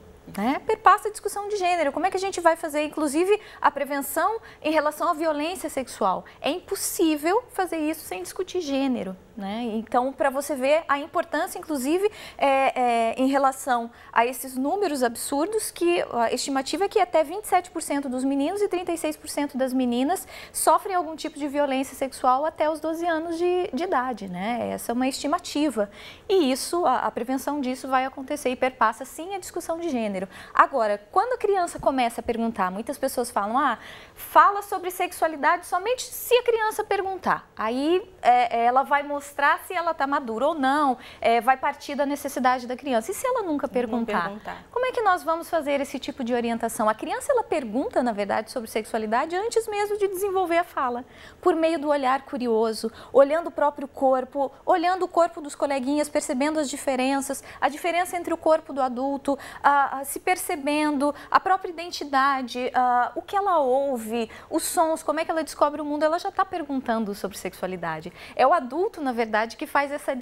Perpassa a discussão de gênero. Como é que a gente vai fazer, inclusive, a prevenção em relação à violência sexual? É impossível fazer isso sem discutir gênero, né? Então, para você ver a importância, inclusive, em relação a esses números absurdos, que a estimativa é que até 27% dos meninos e 36% das meninas sofrem algum tipo de violência sexual até os 12 anos de idade, né? Essa é uma estimativa. E isso, a prevenção disso vai acontecer e perpassa, sim, a discussão de gênero. Agora, quando a criança começa a perguntar, muitas pessoas falam, fala sobre sexualidade somente se a criança perguntar. Aí ela vai mostrar se ela está madura ou não, vai partir da necessidade da criança. E se ela nunca perguntar? Como é que nós vamos fazer esse tipo de orientação? A criança, ela pergunta, na verdade, sobre sexualidade antes mesmo de desenvolver a fala, por meio do olhar curioso, olhando o próprio corpo, olhando o corpo dos coleguinhas, percebendo as diferenças, a diferença entre o corpo do adulto, se percebendo, a própria identidade, o que ela ouve, os sons, como é que ela descobre o mundo, ela já está perguntando sobre sexualidade. É o adulto, na verdade, que faz essa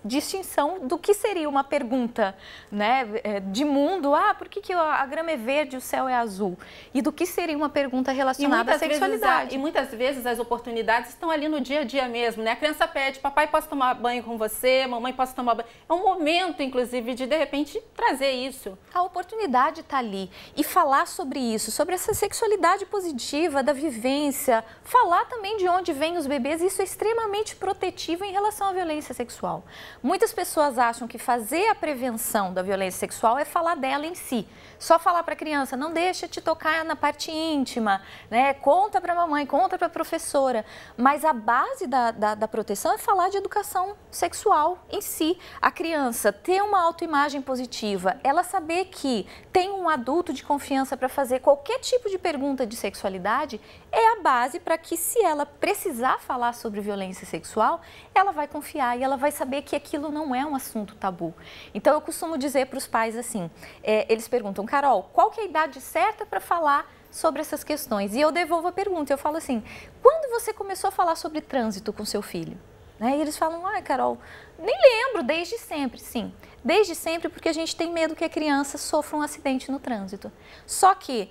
distinção do que seria uma pergunta, né, de mundo, por que a grama é verde e o céu é azul? E do que seria uma pergunta relacionada à sexualidade. E muitas vezes as oportunidades estão ali no dia a dia mesmo, né? A criança pede, papai, posso tomar banho com você? Mamãe, posso tomar banho? É um momento, inclusive, de repente, trazer isso. A oportunidade está ali. E falar sobre isso, sobre essa sexualidade positiva, da vivência, falar também de onde vêm os bebês, isso é extremamente protetivo em relação à violência sexual. Muitas pessoas acham que fazer a prevenção da violência sexual é falar dela em si. Só falar para a criança, não deixa te tocar na parte íntima, né? Conta para a mamãe, conta para a professora. Mas a base da proteção é falar de educação sexual em si. A criança ter uma autoimagem positiva, ela saber que tem um adulto de confiança para fazer qualquer tipo de pergunta de sexualidade, é a base para que, se ela precisar falar sobre violência sexual, ela vai confiar e ela vai saber que aquilo não é um assunto tabu. Então, eu costumo dizer para os pais assim, eles perguntam, Carol, qual que é a idade certa para falar sobre essas questões? E eu devolvo a pergunta, eu falo assim, quando você começou a falar sobre trânsito com seu filho? E eles falam, Carol, nem lembro, desde sempre. Sim, desde sempre, porque a gente tem medo que a criança sofra um acidente no trânsito. Só que,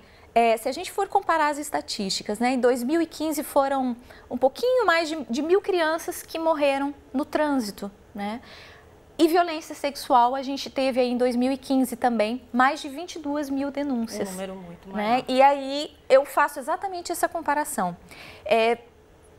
se a gente for comparar as estatísticas, em 2015 foram um pouquinho mais de 1.000 crianças que morreram no trânsito, E violência sexual, a gente teve aí em 2015 também mais de 22 mil denúncias. Um número muito maior. E aí eu faço exatamente essa comparação.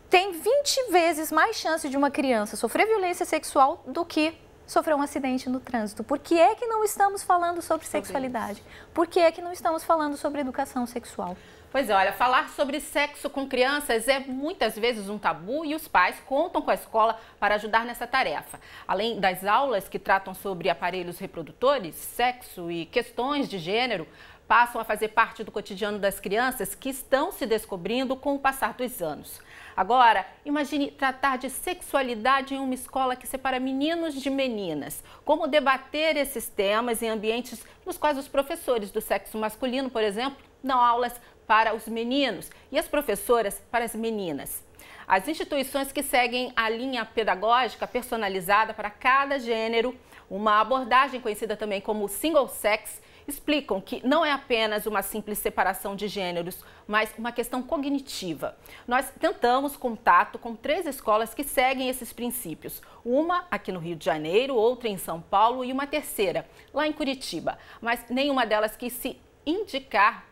Tem 20 vezes mais chance de uma criança sofrer violência sexual do que sofrer um acidente no trânsito. Por que é que não estamos falando sobre sexualidade? Por que é que não estamos falando sobre educação sexual? Pois é, olha, falar sobre sexo com crianças é muitas vezes um tabu e os pais contam com a escola para ajudar nessa tarefa. Além das aulas que tratam sobre aparelhos reprodutores, sexo e questões de gênero, passam a fazer parte do cotidiano das crianças que estão se descobrindo com o passar dos anos. Agora, imagine tratar de sexualidade em uma escola que separa meninos de meninas. Como debater esses temas em ambientes nos quais os professores do sexo masculino, por exemplo, dão aulas para os meninos e as professoras para as meninas. As instituições que seguem a linha pedagógica personalizada para cada gênero, uma abordagem conhecida também como single sex, explicam que não é apenas uma simples separação de gêneros, mas uma questão cognitiva. Nós tentamos contato com 3 escolas que seguem esses princípios. Uma aqui no Rio de Janeiro, outra em São Paulo e uma terceira lá em Curitiba. Mas nenhuma delas quis indicar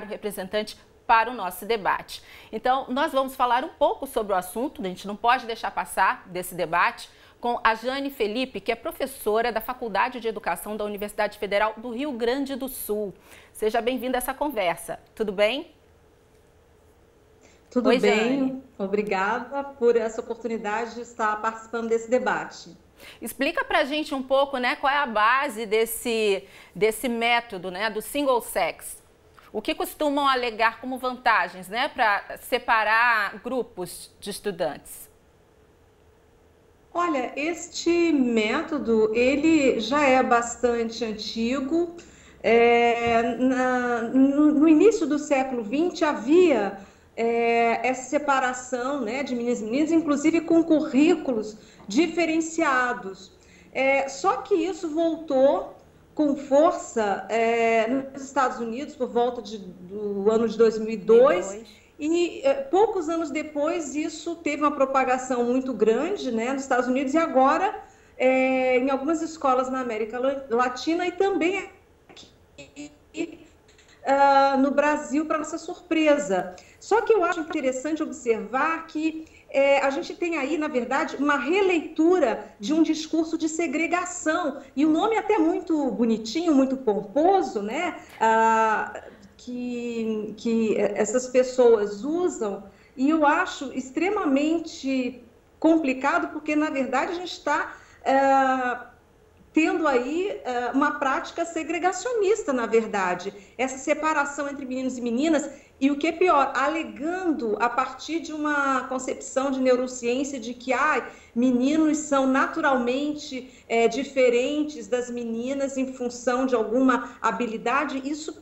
o representante para o nosso debate. Então, nós vamos falar um pouco sobre o assunto, a gente não pode deixar passar desse debate, com a Jane Felipe, que é professora da Faculdade de Educação da Universidade Federal do Rio Grande do Sul. Seja bem-vinda a essa conversa. Tudo bem? Tudo Oi, bem. Jane. Obrigada por essa oportunidade de estar participando desse debate. Explica pra gente um pouco, né, qual é a base desse método, né, do single sex. O que costumam alegar como vantagens, né, para separar grupos de estudantes? Olha, este método, ele já é bastante antigo. No início do século XX havia essa separação, né, de meninos e meninas, inclusive com currículos diferenciados. Só que isso voltou com força nos Estados Unidos por volta do ano de 2002. E poucos anos depois isso teve uma propagação muito grande, né, nos Estados Unidos e agora em algumas escolas na América Latina e também aqui no Brasil, para nossa surpresa. Só que eu acho interessante observar que a gente tem aí, na verdade, uma releitura de um discurso de segregação, e o nome é até muito bonitinho, muito pomposo, né? Que essas pessoas usam, e eu acho extremamente complicado, porque, na verdade, a gente está tendo aí uma prática segregacionista, na verdade, essa separação entre meninos e meninas, e o que é pior, alegando a partir de uma concepção de neurociência de que meninos são naturalmente diferentes das meninas em função de alguma habilidade. Isso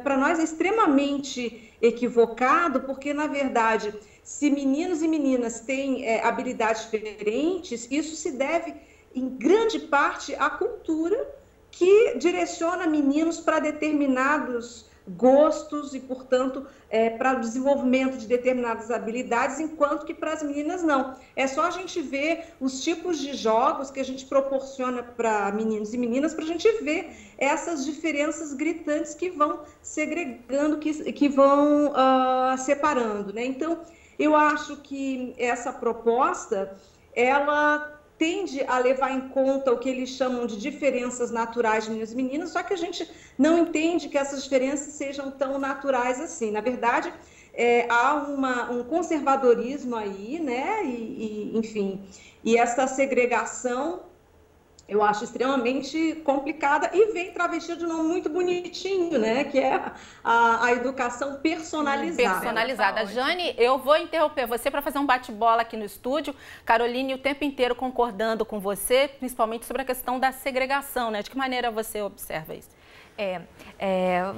para nós é extremamente equivocado, porque, na verdade, se meninos e meninas têm habilidades diferentes, isso se deve, em grande parte, à cultura que direciona meninos para determinados gostos e, portanto, para o desenvolvimento de determinadas habilidades, enquanto que para as meninas não. É só a gente ver os tipos de jogos que a gente proporciona para meninos e meninas, para a gente ver essas diferenças gritantes que vão segregando, que vão separando, né? Então, eu acho que essa proposta, ela tende a levar em conta o que eles chamam de diferenças naturais de meninos e meninas, só que a gente não entende que essas diferenças sejam tão naturais assim. Na verdade, há um conservadorismo aí, né? Enfim, e essa segregação eu acho extremamente complicada e vem travestida de um nome muito bonitinho, né? Que é a educação personalizada. Personalizada. Jane, eu vou interromper você para fazer um bate-bola aqui no estúdio. Caroline, o tempo inteiro concordando com você, principalmente sobre a questão da segregação, né? De que maneira você observa isso?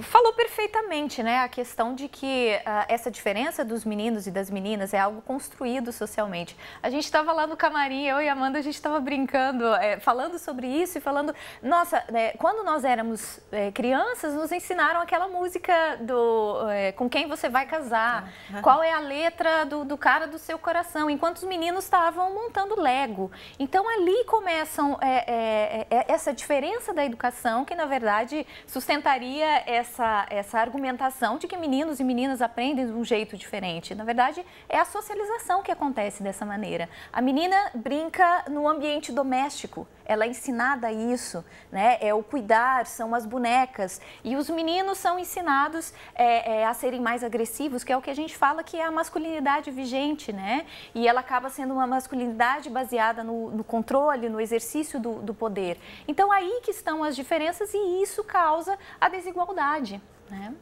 Falou perfeitamente, né? A questão de que essa diferença dos meninos e das meninas é algo construído socialmente. A gente estava lá no camarim, eu e a Amanda, a gente estava brincando, falando sobre isso e falando, nossa, quando nós éramos crianças, nos ensinaram aquela música do Com Quem Você Vai Casar, qual é a letra do cara do seu coração, enquanto os meninos estavam montando Lego. Então, ali começam essa diferença da educação que, na verdade, sustentaria essa argumentação de que meninos e meninas aprendem de um jeito diferente. Na verdade, é a socialização que acontece dessa maneira. A menina brinca no ambiente doméstico, ela é ensinada isso, né? É o cuidar, são as bonecas. E os meninos são ensinados a serem mais agressivos, que é o que a gente fala que é a masculinidade vigente, né? E ela acaba sendo uma masculinidade baseada no controle, no exercício do poder. Então, aí que estão as diferenças e isso causa causa a desigualdade, né?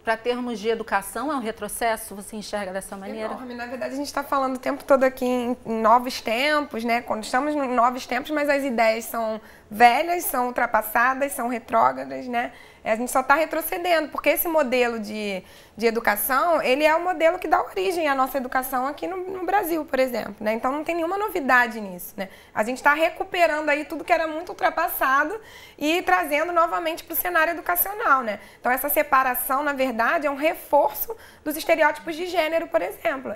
Para termos de educação, é um retrocesso? Você enxerga dessa maneira? Enorme. Na verdade, a gente está falando o tempo todo aqui em novos tempos, né? Quando estamos em novos tempos, mas as ideias são velhas, são ultrapassadas, são retrógradas, né? A gente só está retrocedendo, porque esse modelo de educação, ele é o modelo que dá origem à nossa educação aqui no Brasil, por exemplo, né? Então, não tem nenhuma novidade nisso, né? A gente está recuperando aí tudo que era muito ultrapassado e trazendo novamente para o cenário educacional, né? Então, essa separação, na verdade, é um reforço dos estereótipos de gênero, por exemplo,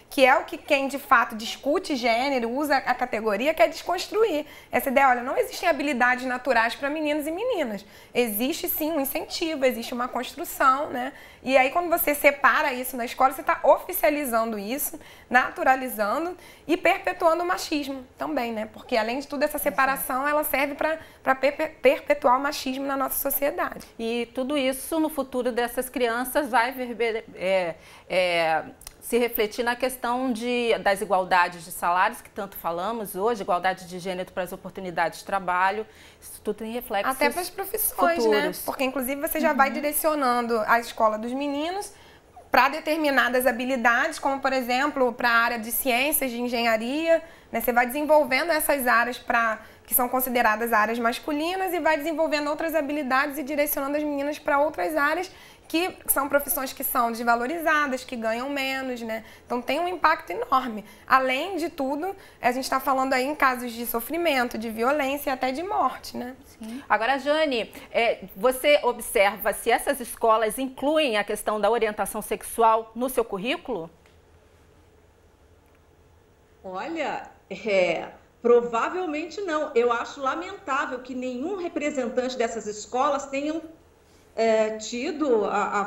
que é o que quem, de fato, discute gênero, usa a categoria, quer desconstruir essa ideia. Olha, não existem habilidades naturais para meninos e meninas. Existe, sim, um incentivo, existe uma construção, né? E aí, quando você separa isso na escola, você está oficializando isso, naturalizando e perpetuando o machismo também, né? Porque, além de tudo, essa separação, ela serve para perpetuar o machismo na nossa sociedade. E tudo isso, no futuro dessas crianças, vai se refletir na questão das igualdades de salários, que tanto falamos hoje, igualdade de gênero para as oportunidades de trabalho. Isso tudo tem reflexos até para as profissões, futuros, né? Porque, inclusive, você já vai direcionando a escola dos meninos para determinadas habilidades, como, por exemplo, para a área de ciências, de engenharia, né? Você vai desenvolvendo essas áreas que são consideradas áreas masculinas e vai desenvolvendo outras habilidades e direcionando as meninas para outras áreas que são profissões que são desvalorizadas, que ganham menos, né? Então tem um impacto enorme. Além de tudo, a gente está falando aí em casos de sofrimento, de violência e até de morte, né? Sim. Agora, Jane, você observa se essas escolas incluem a questão da orientação sexual no seu currículo? Olha, provavelmente não. Eu acho lamentável que nenhum representante dessas escolas tenham tido a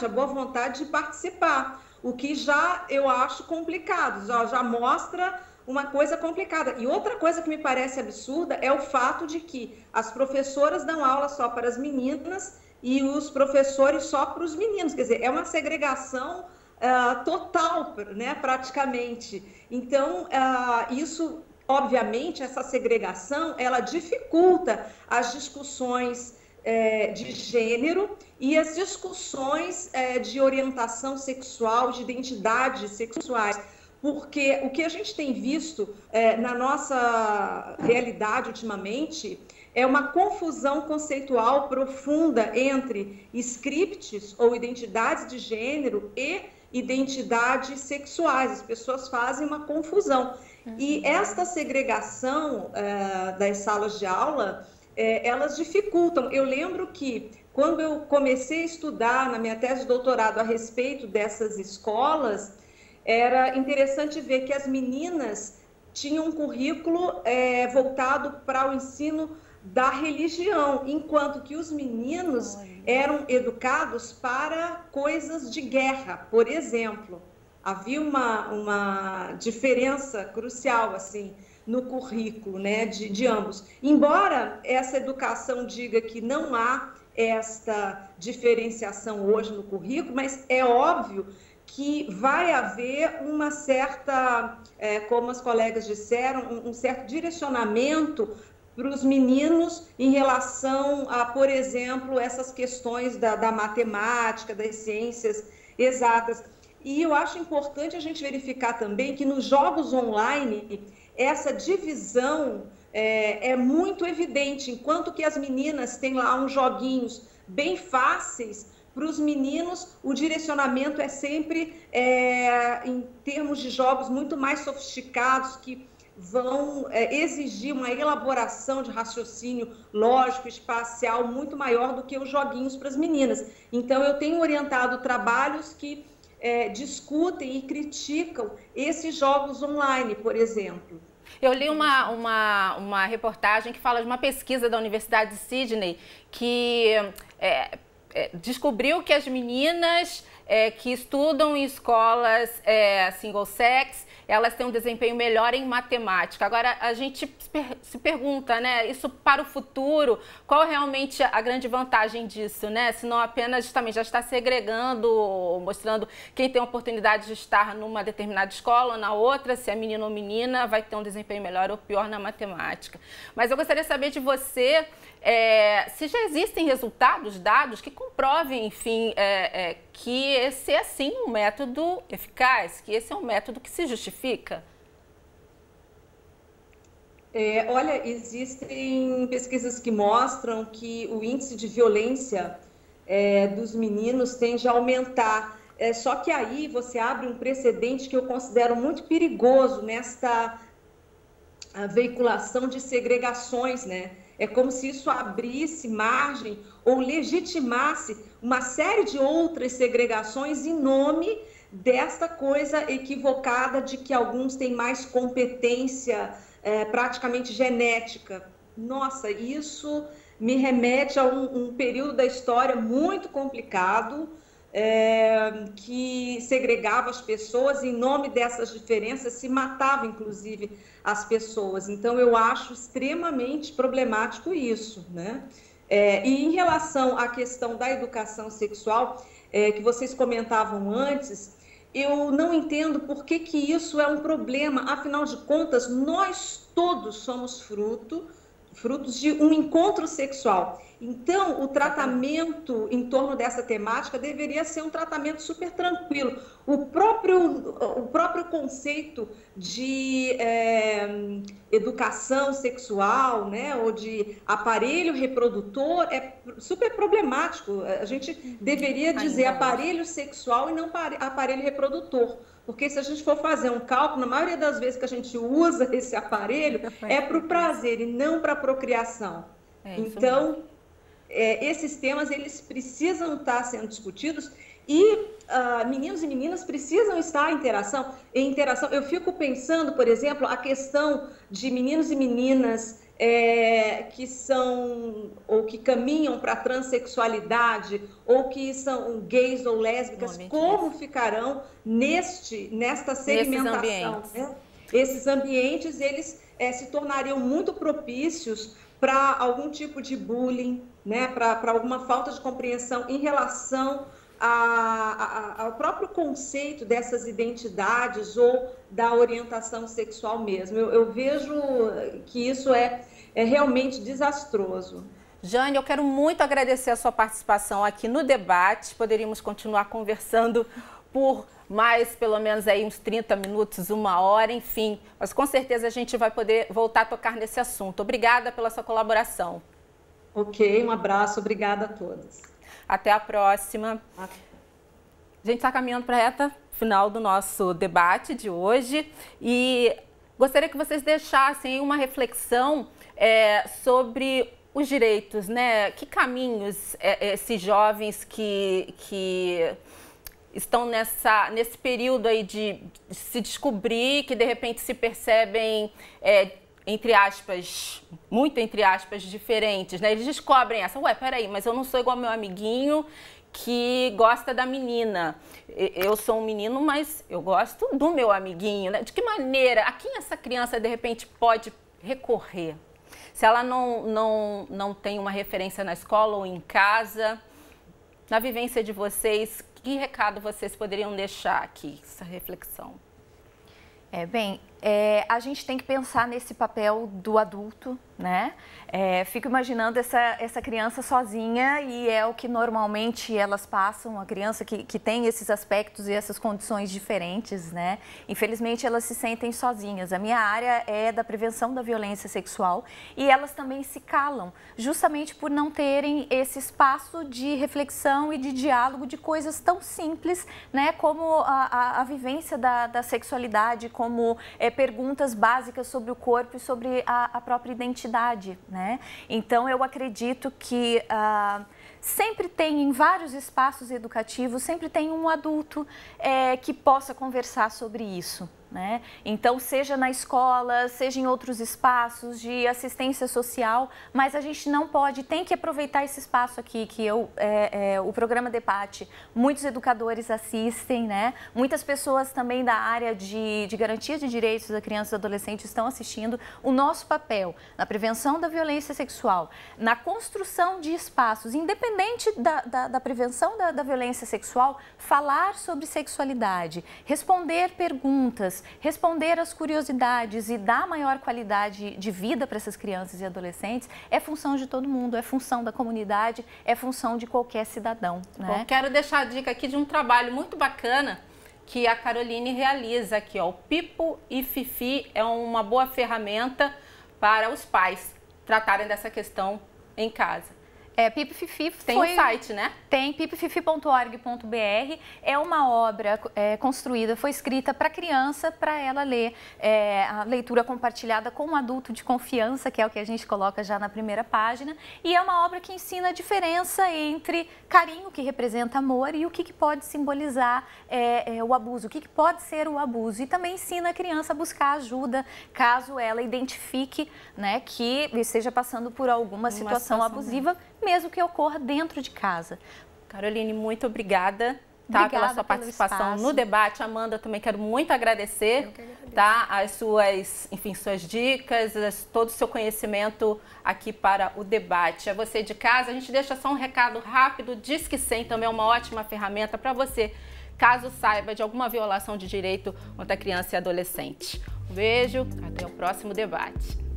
boa vontade de participar, o que já eu acho complicado, já mostra uma coisa complicada. E outra coisa que me parece absurda é o fato de que as professoras dão aula só para as meninas e os professores só para os meninos, quer dizer, é uma segregação total, né, praticamente. Então, isso, obviamente, essa segregação, ela dificulta as discussões de gênero e as discussões de orientação sexual, de identidades sexuais, porque o que a gente tem visto na nossa realidade ultimamente é uma confusão conceitual profunda entre scripts ou identidades de gênero e identidades sexuais. As pessoas fazem uma confusão. E esta segregação das salas de aula, elas dificultam. Eu lembro que quando eu comecei a estudar na minha tese de doutorado a respeito dessas escolas, era interessante ver que as meninas tinham um currículo voltado para o ensino da religião, enquanto que os meninos eram educados para coisas de guerra, por exemplo. Havia uma diferença crucial, assim, no currículo, né, de ambos. Embora essa educação diga que não há esta diferenciação hoje no currículo, mas é óbvio que vai haver uma certa, como as colegas disseram, um certo direcionamento para os meninos em relação a, por exemplo, essas questões da matemática, das ciências exatas. E eu acho importante a gente verificar também que nos jogos online essa divisão é muito evidente, enquanto que as meninas têm lá uns joguinhos bem fáceis, para os meninos o direcionamento é sempre em termos de jogos muito mais sofisticados, que vão exigir uma elaboração de raciocínio lógico, espacial, muito maior do que os joguinhos para as meninas. Então, eu tenho orientado trabalhos que discutem e criticam esses jogos online, por exemplo. Eu li uma reportagem que fala de uma pesquisa da Universidade de Sydney que descobriu que as meninas que estudam em escolas single sex, elas têm um desempenho melhor em matemática. Agora, a gente se pergunta, né, isso para o futuro, qual realmente a grande vantagem disso, né? Se não apenas justamente já está segregando, mostrando quem tem a oportunidade de estar numa determinada escola ou na outra, se é menino ou menina, vai ter um desempenho melhor ou pior na matemática. Mas eu gostaria de saber de você, se já existem resultados, dados que comprovem, enfim, que esse é sim um método eficaz, que esse é um método que se justifica. Olha, existem pesquisas que mostram que o índice de violência dos meninos tende a aumentar. Só que aí você abre um precedente que eu considero muito perigoso nesta veiculação de segregações, né? É como se isso abrisse margem ou legitimasse uma série de outras segregações em nome desta coisa equivocada de que alguns têm mais competência praticamente genética. Nossa, isso me remete a um período da história muito complicado, que segregava as pessoas, em nome dessas diferenças se matava, inclusive, as pessoas. Então, eu acho extremamente problemático isso, né? E em relação à questão da educação sexual, que vocês comentavam antes, eu não entendo por que isso é um problema. Afinal de contas, nós todos somos frutos de um encontro sexual. Então, o tratamento em torno dessa temática deveria ser um tratamento super tranquilo. O próprio conceito de educação sexual, né, ou de aparelho reprodutor é super problemático. A gente deveria dizer aparelho sexual e não aparelho reprodutor. Porque se a gente for fazer um cálculo, na maioria das vezes que a gente usa esse aparelho, é para o prazer e não para a procriação. Então, esses temas, eles precisam estar sendo discutidos e meninos e meninas precisam estar em interação. Eu fico pensando, por exemplo, a questão de meninos e meninas que são ou que caminham para a transexualidade ou que são gays ou lésbicas, como ficarão nesta segmentação? Esses ambientes, eles se tornariam muito propícios para algum tipo de bullying, né? Para alguma falta de compreensão em relação ao próprio conceito dessas identidades ou da orientação sexual mesmo. Eu vejo que isso é realmente desastroso. Jane, eu quero muito agradecer a sua participação aqui no debate. Poderíamos continuar conversando por mais, pelo menos, aí uns 30 minutos, 1 hora, enfim. Mas com certeza a gente vai poder voltar a tocar nesse assunto. Obrigada pela sua colaboração. Ok, um abraço, obrigada a todos. Até a próxima. A gente está caminhando para a reta final do nosso debate de hoje e gostaria que vocês deixassem uma reflexão sobre os direitos, né? Que caminhos esses jovens que estão nesse período aí de se descobrir, que de repente se percebem, entre aspas, muito entre aspas, diferentes, né? Eles descobrem peraí, mas eu não sou igual ao meu amiguinho que gosta da menina. Eu sou um menino, mas eu gosto do meu amiguinho, né? De que maneira, a quem essa criança de repente pode recorrer? Se ela não tem uma referência na escola ou em casa, na vivência de vocês, que recado vocês poderiam deixar aqui, essa reflexão? A gente tem que pensar nesse papel do adulto, né? Fico imaginando essa criança sozinha e é o que normalmente elas passam, a criança que tem esses aspectos e essas condições diferentes, né? Infelizmente, elas se sentem sozinhas. A minha área é da prevenção da violência sexual e elas também se calam, justamente por não terem esse espaço de reflexão e de diálogo de coisas tão simples, né? Como a vivência da sexualidade, como perguntas básicas sobre o corpo e sobre a própria identidade, né? Então, eu acredito que sempre tem, em vários espaços educativos, sempre tem um adulto que possa conversar sobre isso, né? Então, seja na escola, seja em outros espaços de assistência social, mas a gente não pode, tem que aproveitar esse espaço aqui que o programa Debate, muitos educadores assistem, né? Muitas pessoas também da área de garantia de direitos da criança e do adolescente estão assistindo. O nosso papel na prevenção da violência sexual, na construção de espaços, independente da prevenção da violência sexual, falar sobre sexualidade, responder perguntas, pessoas, responder às curiosidades e dar maior qualidade de vida para essas crianças e adolescentes é função de todo mundo, é função da comunidade, é função de qualquer cidadão, né? Bom, quero deixar a dica aqui de um trabalho muito bacana que a Caroline realiza aqui, ó. O Pipo e Fifi é uma boa ferramenta para os pais tratarem dessa questão em casa. Pipo e Fifi tem um site, né? Tem, pipoefifi.org.br. É uma obra construída, foi escrita para criança, para ela ler a leitura compartilhada com um adulto de confiança, que é o que a gente coloca já na primeira página. E é uma obra que ensina a diferença entre carinho, que representa amor, e o que pode simbolizar o abuso, o que pode ser o abuso. E também ensina a criança a buscar ajuda, caso ela identifique, né, que esteja passando por alguma situação abusiva, mesmo que ocorra dentro de casa. Caroline, muito obrigada, pela sua participação no debate. Amanda, também quero muito agradecer, as suas dicas, todo o seu conhecimento aqui para o debate. A você de casa, a gente deixa só um recado rápido, Disque 100 também é uma ótima ferramenta para você, caso saiba de alguma violação de direito contra criança e adolescente. Um beijo, até o próximo debate.